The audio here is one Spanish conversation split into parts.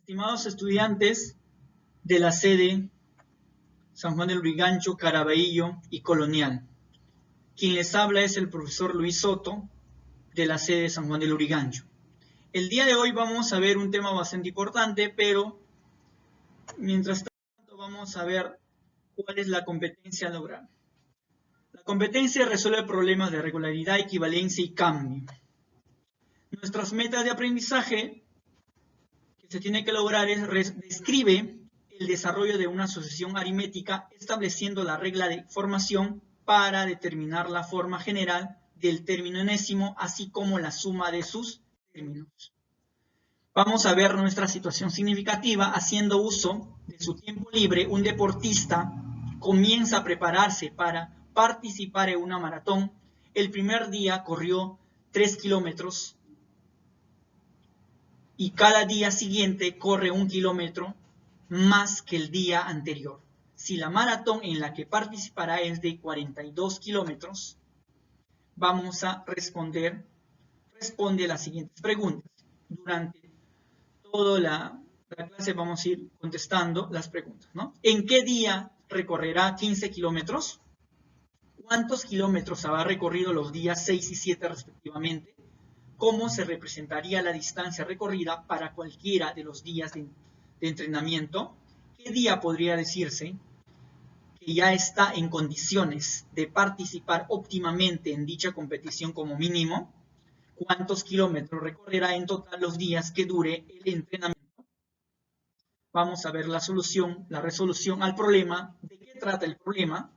Estimados estudiantes de la sede San Juan del Lurigancho, Caraballo y Colonial, quien les habla es el profesor Luis Soto de la sede San Juan del Lurigancho. El día de hoy vamos a ver un tema bastante importante, pero mientras tanto vamos a ver cuál es la competencia lograr. La competencia resuelve problemas de regularidad, equivalencia y cambio. Nuestras metas de aprendizaje que se tiene que lograr es describe el desarrollo de una sucesión aritmética estableciendo la regla de formación para determinar la forma general del término enésimo, así como la suma de sus términos. Vamos a ver nuestra situación significativa. Haciendo uso de su tiempo libre, un deportista comienza a prepararse para participar en una maratón. El primer día corrió 3 kilómetros y cada día siguiente corre 1 kilómetro más que el día anterior. Si la maratón en la que participará es de 42 kilómetros, vamos a responde las siguientes preguntas. Durante toda la clase vamos a ir contestando las preguntas, ¿no? ¿En qué día recorrerá 15 kilómetros? ¿Cuántos kilómetros habrá recorrido los días 6 y 7 respectivamente? ¿Cómo se representaría la distancia recorrida para cualquiera de los días de entrenamiento? ¿Qué día podría decirse que ya está en condiciones de participar óptimamente en dicha competición como mínimo? ¿Cuántos kilómetros recorrerá en total los días que dure el entrenamiento? Vamos a ver la resolución al problema. ¿De qué trata el problema?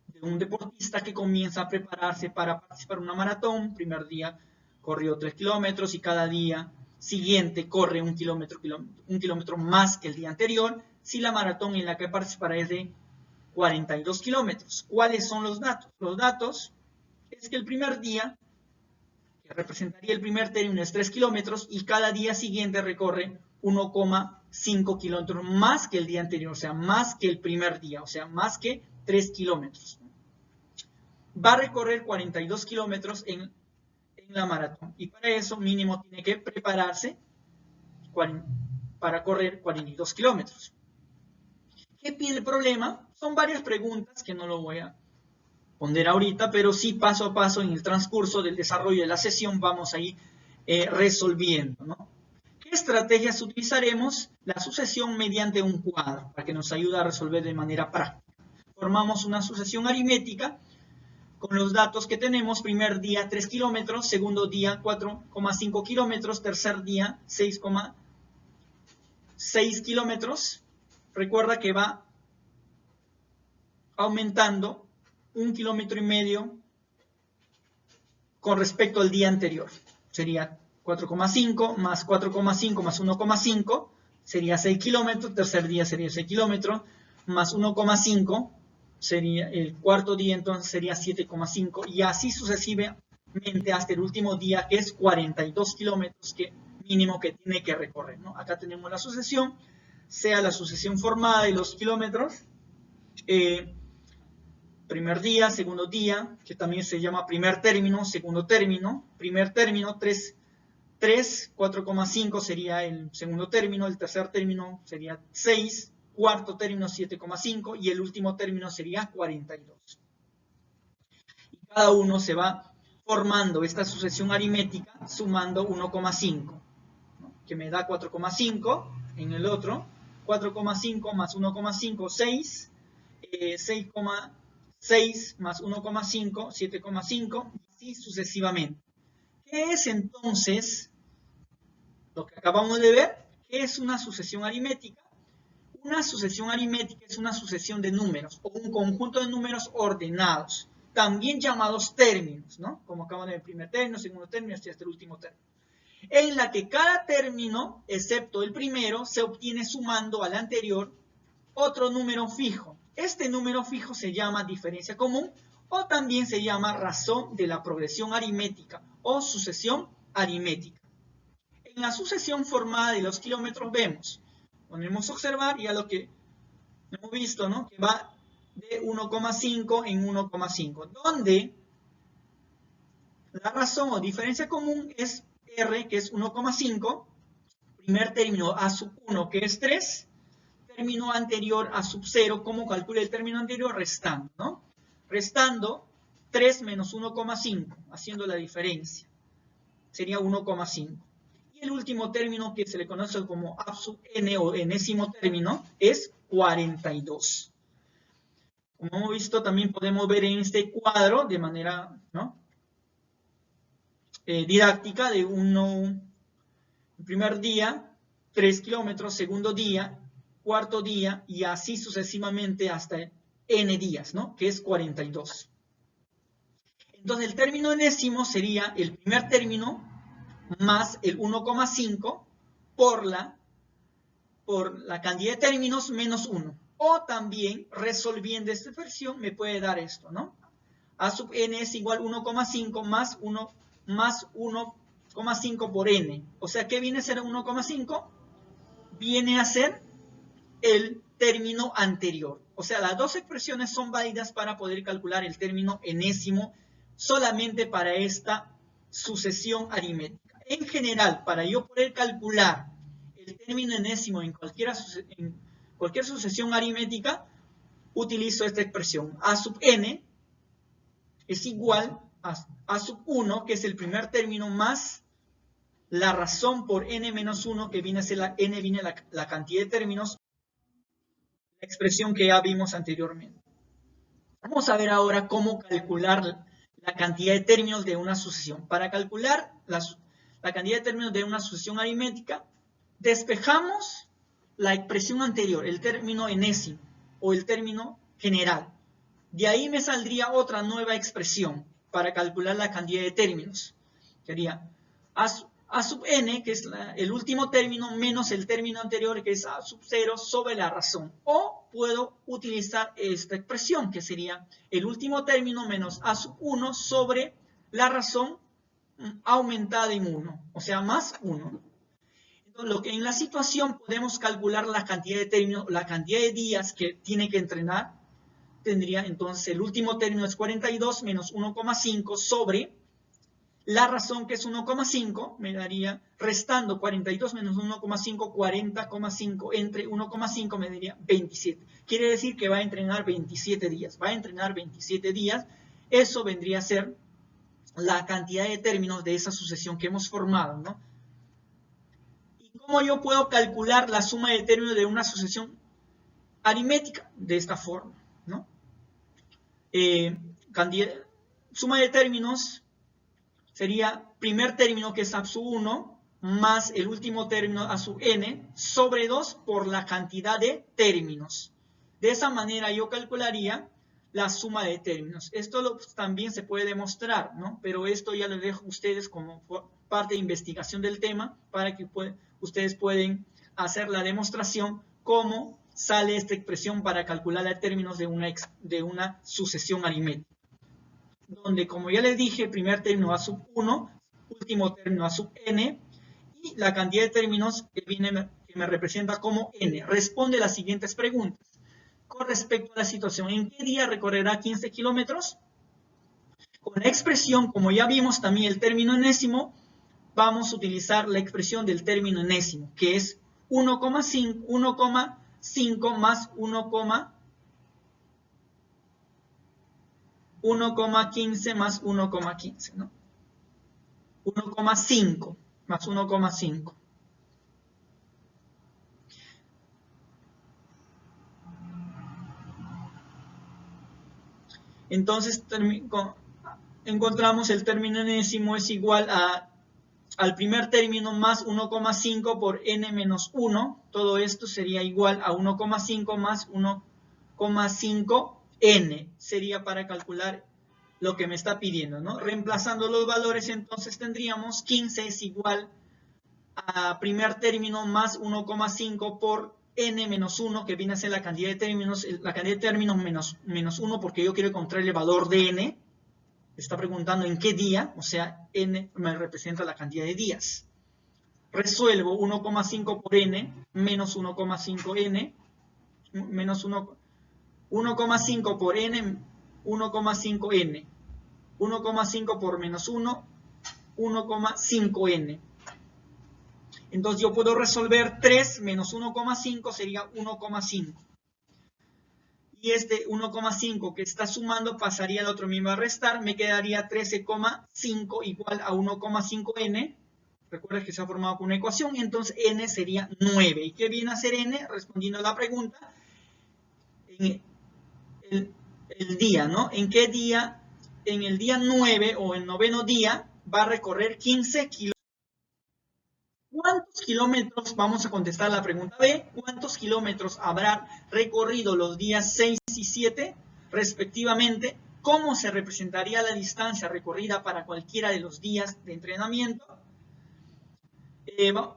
De un deportista que comienza a prepararse para participar en una maratón. Primer día corrió 3 kilómetros y cada día siguiente corre 1 kilómetro más que el día anterior. Si la maratón en la que participará es de 42 kilómetros. ¿Cuáles son los datos? Los datos es que el primer día, que representaría el primer término, es 3 kilómetros y cada día siguiente recorre 1,5 kilómetros más que el día anterior, o sea, más que el primer día, o sea, más que 3 kilómetros. Va a recorrer 42 kilómetros en la maratón y para eso mínimo tiene que prepararse para correr 42 kilómetros. ¿Qué pide el problema? Son varias preguntas que no lo voy a poner ahorita, pero sí paso a paso en el transcurso del desarrollo de la sesión vamos a ir resolviendo, ¿no? ¿Qué estrategias utilizaremos? La sucesión mediante un cuadro, para que nos ayude a resolver de manera práctica. Formamos una sucesión aritmética con los datos que tenemos. Primer día 3 kilómetros, segundo día 4,5 kilómetros, tercer día 6,6 kilómetros. Recuerda que va aumentando 1,5 kilómetros con respecto al día anterior. Sería 4,5 más 4,5 más 1,5 sería 6 kilómetros. Tercer día sería 6 kilómetros más 1,5 sería el cuarto día, entonces sería 7,5 y así sucesivamente hasta el último día, que es 42 kilómetros que mínimo que tiene que recorrer, ¿no? Acá tenemos la sucesión, sea la sucesión formada de los kilómetros, primer día, segundo día, que también se llama primer término, segundo término. Primer término 3, 4,5 sería el segundo término, el tercer término sería 6, cuarto término 7,5 y el último término sería 42. Y cada uno se va formando esta sucesión aritmética sumando 1,5, ¿no? Que me da 4,5 en el otro, 4,5 más 1,5, 6, 6,6 más 1,5, 7,5 y así sucesivamente. ¿Qué es entonces lo que acabamos de ver? ¿Qué es una sucesión aritmética? Una sucesión aritmética es una sucesión de números o un conjunto de números ordenados, también llamados términos, ¿no? Como acabamos de ver, primer término, segundo término, hasta el último término, en la que cada término, excepto el primero, se obtiene sumando al anterior otro número fijo. Este número fijo se llama diferencia común o también se llama razón de la progresión aritmética o sucesión aritmética. En la sucesión formada de los kilómetros ponemos a observar ya lo que hemos visto, ¿no? Que va de 1,5 en 1,5, donde la razón o diferencia común es R, que es 1,5, primer término a sub 1, que es 3, término anterior a sub 0, ¿cómo calculo el término anterior? Restando, ¿no? Restando 3 menos 1,5, haciendo la diferencia. Sería 1,5. Y el último término, que se le conoce como a sub n o enésimo término, es 42. Como hemos visto, también podemos ver en este cuadro de manera, ¿no?, didáctica de el primer día, 3 kilómetros, segundo día, cuarto día, y así sucesivamente hasta n días, ¿no?, que es 42. Entonces, el término enésimo sería el primer término más el 1,5 por la cantidad de términos menos 1. O también, resolviendo esta expresión, me puede dar esto, ¿no? A sub n es igual a 1,5 más 1,5 por n. O sea, ¿qué viene a ser 1,5? Viene a ser el término anterior. O sea, las dos expresiones son válidas para poder calcular el término enésimo solamente para esta sucesión aritmética. En general, para yo poder calcular el término enésimo en cualquier sucesión aritmética, utilizo esta expresión. A sub n es igual a sub 1, que es el primer término, más la razón por n menos 1, que viene a ser la cantidad de términos, la expresión que ya vimos anteriormente. Vamos a ver ahora cómo calcular la cantidad de términos de una sucesión. Para calcular la cantidad de términos de una sucesión aritmética, despejamos la expresión anterior, el término enésimo o el término general. De ahí me saldría otra nueva expresión para calcular la cantidad de términos. Sería a sub n, que es el último término, menos el término anterior, que es a sub 0, sobre la razón. O puedo utilizar esta expresión, que sería el último término menos a sub 1 sobre la razón aumentada en 1, o sea, más 1. Entonces, en la situación podemos calcular la cantidad de términos, la cantidad de días que tiene que entrenar. Tendría entonces el último término es 42 menos 1,5 sobre la razón, que es 1,5, me daría, restando 42 menos 1,5, 40,5, entre 1,5 me daría 27. Quiere decir que va a entrenar 27 días. Va a entrenar 27 días. Eso vendría a ser la cantidad de términos de esa sucesión que hemos formado, ¿no? ¿Y cómo yo puedo calcular la suma de términos de una sucesión aritmética? De esta forma, ¿no? Suma de términos sería primer término, que es a sub 1, más el último término a sub n, sobre 2 por la cantidad de términos. De esa manera yo calcularía la suma de términos. Esto también se puede demostrar, ¿no? Pero esto ya lo dejo a ustedes como parte de investigación del tema, para que ustedes pueden hacer la demostración cómo sale esta expresión para calcular los términos de una sucesión aritmética. Donde, como ya les dije, primer término a sub 1, último término a sub n, y la cantidad de términos que me representa como n. Responde las siguientes preguntas. Con respecto a la situación, ¿en qué día recorrerá 15 kilómetros? Con la expresión, como ya vimos también el término enésimo, vamos a utilizar la expresión del término enésimo, que es 1,5 más 1,15 más 1,15, ¿no? 1,5 más 1,5. Entonces encontramos el término enésimo es igual al primer término más 1,5 por n menos 1. Todo esto sería igual a 1,5 más 1,5 n. Sería para calcular lo que me está pidiendo, ¿no? Reemplazando los valores, entonces tendríamos 15 es igual a primer término más 1,5 por n menos 1, que viene a ser la cantidad de términos menos 1, porque yo quiero encontrar el valor de n. Está preguntando en qué día, o sea, n me representa la cantidad de días. Resuelvo 1,5 por n menos 1,5n, menos 1,5 por n, 1,5n. 1,5 por menos 1, 1,5n. Entonces yo puedo resolver 3 menos 1,5 sería 1,5. Y este 1,5 que está sumando pasaría al otro, me va a restar, me quedaría 13,5 igual a 1,5n. Recuerda que se ha formado con una ecuación, y entonces n sería 9. ¿Y qué viene a ser n? Respondiendo a la pregunta, en el día, ¿no? ¿En qué día? En el día 9 o el noveno día va a recorrer 15 kilómetros. ¿Cuántos kilómetros? Vamos a contestar la pregunta B. ¿Cuántos kilómetros habrá recorrido los días 6 y 7 respectivamente? ¿Cómo se representaría la distancia recorrida para cualquiera de los días de entrenamiento? Primero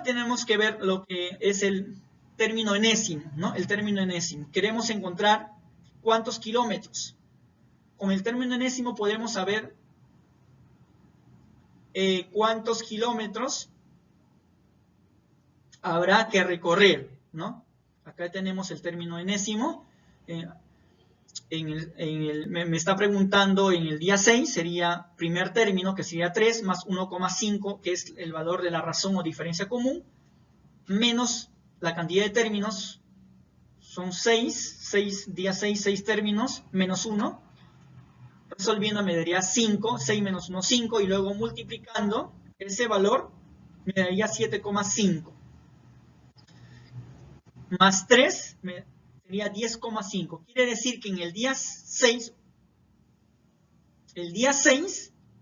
tenemos que ver lo que es el término enésimo, ¿no? El término enésimo. Queremos encontrar cuántos kilómetros. Con el término enésimo podemos saber cuántos kilómetros habrá que recorrer, ¿no? Acá tenemos el término enésimo. Me está preguntando en el día 6, sería primer término, que sería 3, más 1,5, que es el valor de la razón o diferencia común, menos la cantidad de términos, son 6, día 6, 6 términos, menos 1. Resolviendo me daría 5, 6 menos 1, 5, y luego multiplicando ese valor me daría 7,5. Más 3 sería 10,5. Quiere decir que en el día 6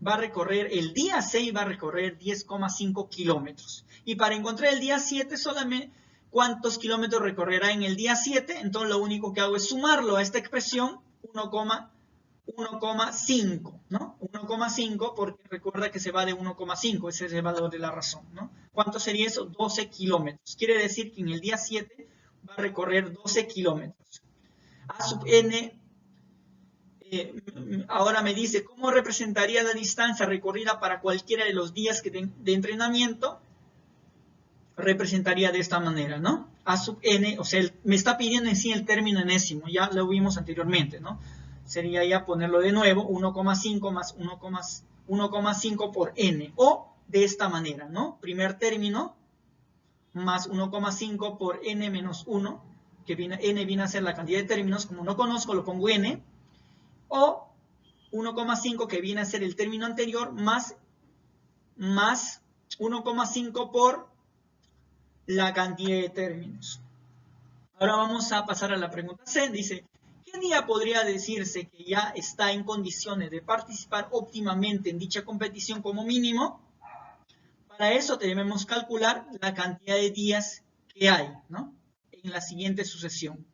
va a recorrer 10,5 kilómetros. Y para encontrar el día 7 solamente cuántos kilómetros recorrerá en el día 7, entonces lo único que hago es sumarlo a esta expresión, 1,5, ¿no? 1,5, porque recuerda que se va de 1,5, ese es el valor de la razón, ¿no? ¿Cuánto sería eso? 12 kilómetros. Quiere decir que en el día 7 va a recorrer 12 kilómetros. A sub n, ahora me dice, ¿cómo representaría la distancia recorrida para cualquiera de los días de entrenamiento? Representaría de esta manera, ¿no? A sub n, o sea, me está pidiendo en sí el término enésimo, ya lo vimos anteriormente, ¿no? Sería ya ponerlo de nuevo, 1,5 más 1,5 por n, o de esta manera, ¿no? Primer término más 1,5 por n menos 1, que n viene a ser la cantidad de términos, como no conozco lo pongo n, o 1,5 que viene a ser el término anterior más 1,5 por la cantidad de términos. Ahora vamos a pasar a la pregunta C. Dice, ¿qué día podría decirse que ya está en condiciones de participar óptimamente en dicha competición como mínimo? Para eso debemos calcular la cantidad de días que hay, ¿no? En la siguiente sucesión.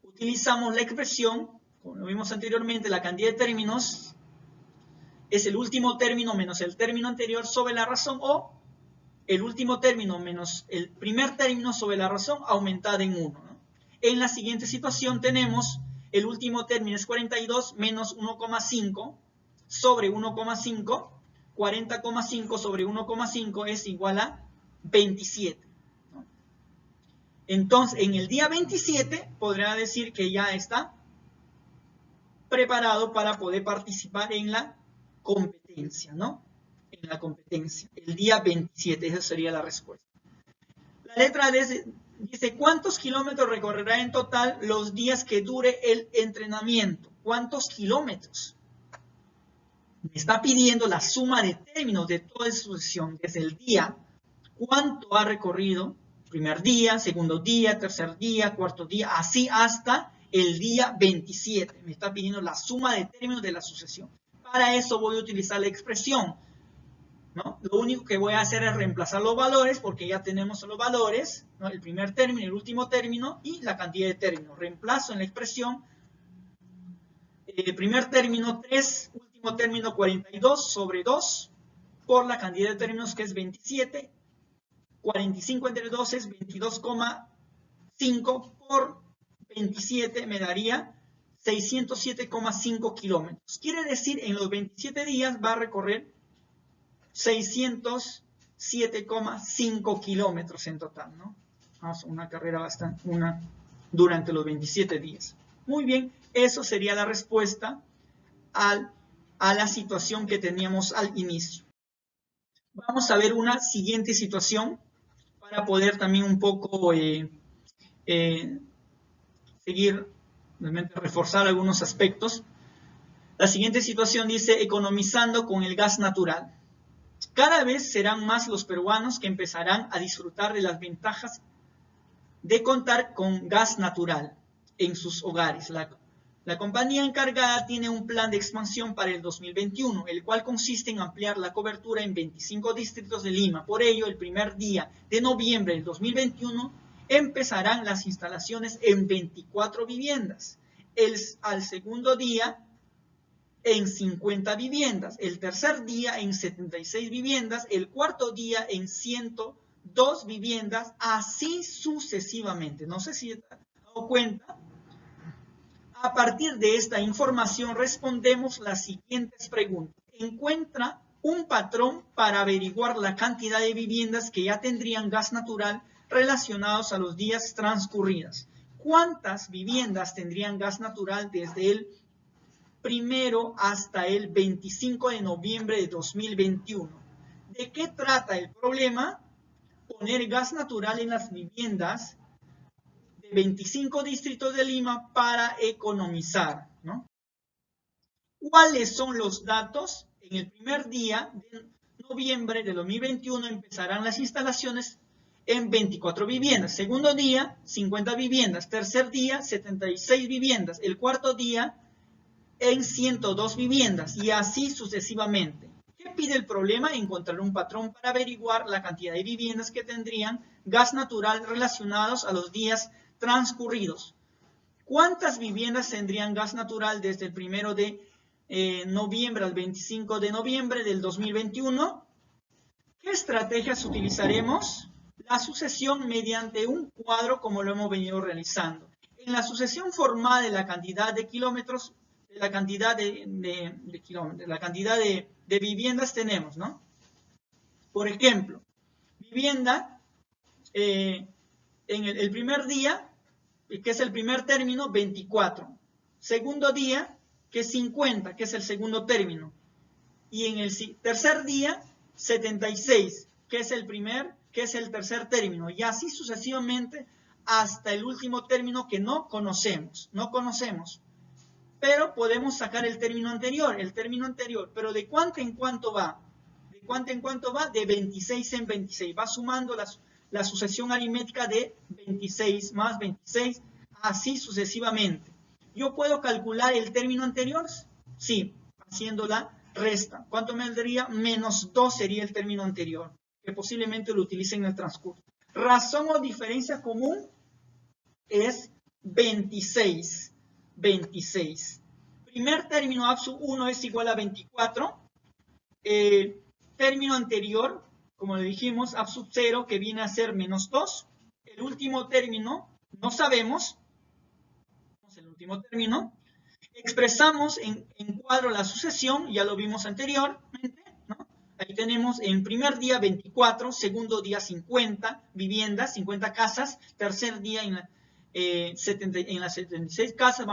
Utilizamos la expresión, como lo vimos anteriormente, la cantidad de términos es el último término menos el término anterior sobre la razón, o el último término menos el primer término sobre la razón aumentada en 1, ¿no? En la siguiente situación tenemos el último término es 42 menos 1,5 sobre 1,5. 40,5 sobre 1,5 es igual a 27, ¿no? Entonces, en el día 27 podrá decir que ya está preparado para poder participar en la competencia, ¿no? En la competencia, el día 27, esa sería la respuesta. La letra D dice, ¿cuántos kilómetros recorrerá en total los días que dure el entrenamiento? ¿Cuántos kilómetros? Me está pidiendo la suma de términos de toda esa sucesión, desde el día, cuánto ha recorrido, primer día, segundo día, tercer día, cuarto día, así hasta el día 27. Me está pidiendo la suma de términos de la sucesión. Para eso voy a utilizar la expresión, ¿no? Lo único que voy a hacer es reemplazar los valores, porque ya tenemos los valores, ¿no? El primer término, el último término y la cantidad de términos. Reemplazo en la expresión el primer término 3, último término 42 sobre 2 por la cantidad de términos que es 27. 45 entre 2 es 22,5 por 27 me daría 607,5 kilómetros. Quiere decir, en los 27 días va a recorrer 607,5 kilómetros en total, ¿no? Una carrera bastante, durante los 27 días. Muy bien, eso sería la respuesta a la situación que teníamos al inicio. Vamos a ver una siguiente situación para poder también un poco seguir, realmente reforzar algunos aspectos. La siguiente situación dice, economizando con el gas natural. Cada vez serán más los peruanos que empezarán a disfrutar de las ventajas de contar con gas natural en sus hogares. La compañía encargada tiene un plan de expansión para el 2021, el cual consiste en ampliar la cobertura en 25 distritos de Lima. Por ello, el primer día de noviembre del 2021 empezarán las instalaciones en 24 viviendas. Al segundo día en 50 viviendas, el tercer día en 76 viviendas, el cuarto día en 102 viviendas, así sucesivamente. No sé si te has dado cuenta. A partir de esta información respondemos las siguientes preguntas. Encuentra un patrón para averiguar la cantidad de viviendas que ya tendrían gas natural relacionados a los días transcurridos. ¿Cuántas viviendas tendrían gas natural desde el 1 hasta el 25 de noviembre de 2021? ¿De qué trata el problema? Poner gas natural en las viviendas de 25 distritos de Lima para economizar, ¿no? ¿Cuáles son los datos? En el primer día de noviembre de 2021 empezarán las instalaciones en 24 viviendas. Segundo día, 50 viviendas. Tercer día, 76 viviendas. El cuarto día, en 102 viviendas. Y así sucesivamente. ¿Qué pide el problema? Encontrar un patrón para averiguar la cantidad de viviendas que tendrían gas natural relacionados a los días transcurridos. ¿Cuántas viviendas tendrían gas natural desde el 1 de noviembre al 25 de noviembre del 2021? ¿Qué estrategias utilizaremos? La sucesión mediante un cuadro como lo hemos venido realizando. En la sucesión formal de la cantidad de kilómetros, de la cantidad de viviendas tenemos, ¿no? Por ejemplo, vivienda en el primer día, que es el primer término, 24. Segundo día, que es 50, que es el segundo término. Y en el tercer día, 76, que es el tercer término. Y así sucesivamente hasta el último término que no conocemos. Pero podemos sacar el término anterior. Pero ¿de cuánto en cuánto va? De 26 en 26. Va sumando la sucesión aritmética de 26 más 26, así sucesivamente. ¿Yo puedo calcular el término anterior? Sí, haciendo la resta. ¿Cuánto me daría? -2 sería el término anterior, que posiblemente lo utilice en el transcurso. Razón o diferencia común es 26. Primer término ABSU 1 es igual a 24. Término anterior, como le dijimos, ABSU 0, que viene a ser -2. El último término, no sabemos. El último término. Expresamos en cuadro la sucesión, ya lo vimos anteriormente, ¿no? Ahí tenemos en primer día 24, segundo día 50 viviendas, 50 casas, tercer día en las 76 casas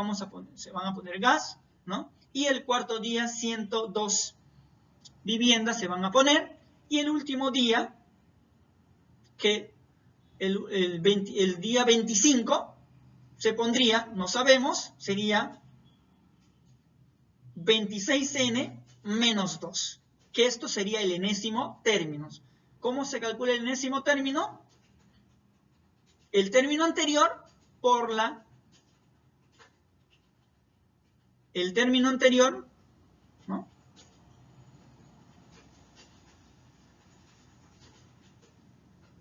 se van a poner gas, ¿no? Y el cuarto día 102 viviendas se van a poner, y el último día, que el día 25, se pondría, no sabemos, sería 26n menos 2, que esto sería el enésimo término. ¿Cómo se calcula el enésimo término? El término anterior por el término anterior, ¿no?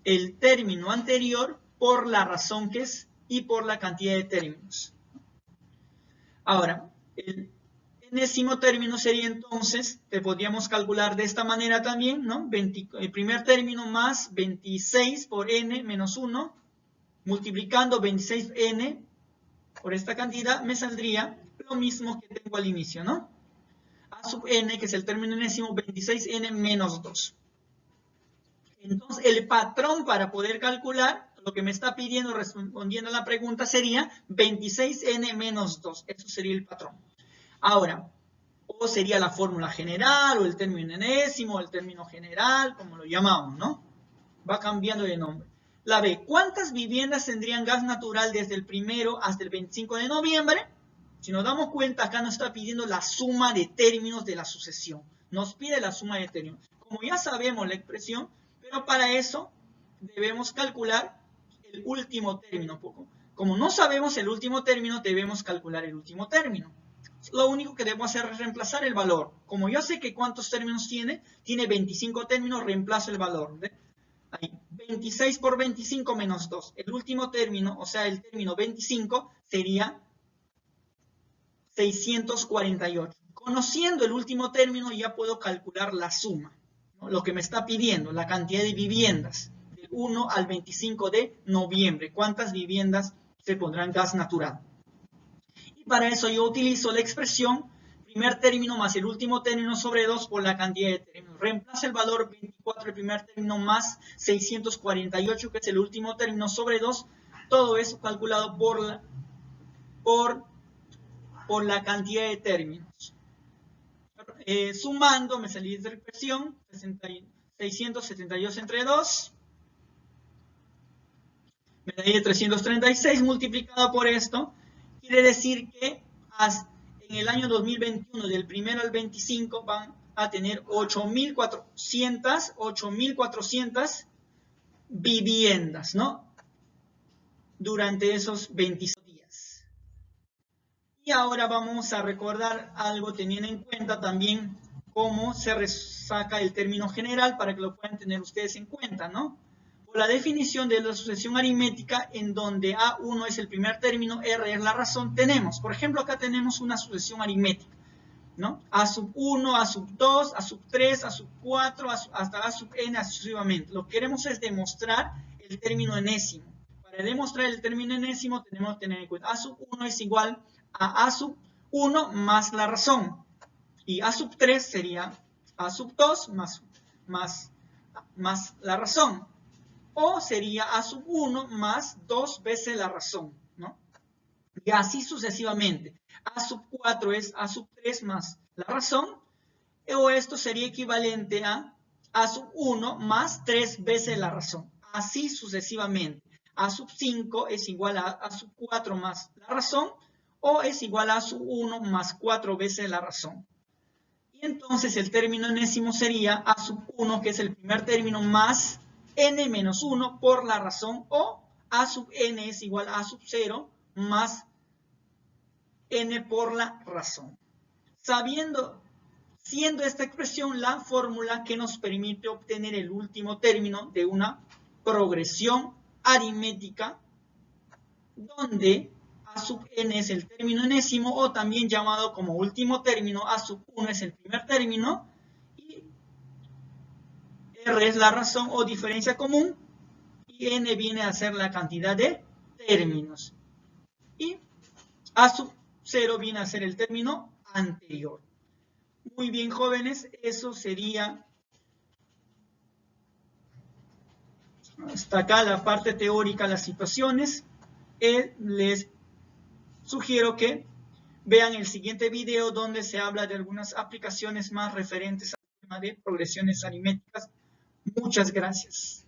El término anterior por la razón que es y por la cantidad de términos. Ahora, el enésimo término sería entonces, que podríamos calcular de esta manera también, ¿no? El primer término más 26 por n menos 1, multiplicando 26n por esta cantidad, me saldría lo mismo que tengo al inicio, ¿no? A sub n, que es el término enésimo, 26n menos 2. Entonces, el patrón para poder calcular, lo que me está pidiendo respondiendo a la pregunta sería 26n menos 2. Eso sería el patrón. Ahora, O sería la fórmula general, o el término enésimo, o el término general, como lo llamamos, ¿no? Va cambiando de nombre. La B, ¿cuántas viviendas tendrían gas natural desde el 1 hasta el 25 de noviembre? Si nos damos cuenta, acá nos está pidiendo la suma de términos de la sucesión. Nos pide la suma de términos. Como ya sabemos la expresión, pero para eso debemos calcular el último término. Como no sabemos el último término, debemos calcular el último término. Lo único que debo hacer es reemplazar el valor. Como yo sé que cuántos términos tiene 25 términos, reemplazo el valor. ¿Ve? Ahí, 26 por 25 menos 2. El último término, o sea, el término 25, sería 648. Conociendo el último término, ya puedo calcular la suma, ¿no? Lo que me está pidiendo, la cantidad de viviendas, del 1 al 25 de noviembre. ¿Cuántas viviendas se pondrán gas natural? Y para eso yo utilizo la expresión primer término más el último término sobre 2 por la cantidad de términos. Reemplaza el valor 24, el primer término, más 648, que es el último término, sobre 2. Todo eso calculado por la cantidad de términos. Sumando, me salí de expresión, 672 entre 2. Me salí de 336 multiplicado por esto. Quiere decir que en el año 2021, del 1 al 25, van a tener 8.400 viviendas, ¿no? Durante esos 25 días. Y ahora vamos a recordar algo teniendo en cuenta también cómo se saca el término general para que lo puedan tener ustedes en cuenta, ¿no? Por la definición de la sucesión aritmética, en donde A1 es el primer término, R es la razón, tenemos, por ejemplo, acá tenemos una sucesión aritmética, ¿no? A sub 1, A sub 2, A sub 3, A sub 4, hasta A sub n, sucesivamente. Lo que queremos es demostrar el término enésimo. Para demostrar el término enésimo tenemos que tener en cuenta A sub 1 es igual a sub 1 más la razón. Y A sub 3 sería A sub 2 más la razón. O sería A sub 1 más 2 veces la razón, ¿no? Y así sucesivamente. A sub 4 es A sub 3 más la razón. O esto sería equivalente a A sub 1 más 3 veces la razón. Así sucesivamente. A sub 5 es igual a A sub 4 más la razón. O es igual a A sub 1 más 4 veces la razón. Y entonces el término enésimo sería A sub 1, que es el primer término, más n menos 1 por la razón, o A sub n es igual a sub 0 más n por la razón. Siendo esta expresión la fórmula que nos permite obtener el último término de una progresión aritmética, donde A sub n es el término enésimo, o también llamado como último término. A sub 1 es el primer término, y R es la razón o diferencia común, y n viene a ser la cantidad de términos. Y A sub 0 viene a ser el término anterior. Muy bien, jóvenes, eso sería hasta acá la parte teórica, las situaciones. Les sugiero que vean el siguiente video, donde se habla de algunas aplicaciones más referentes al tema de progresiones aritméticas. Muchas gracias.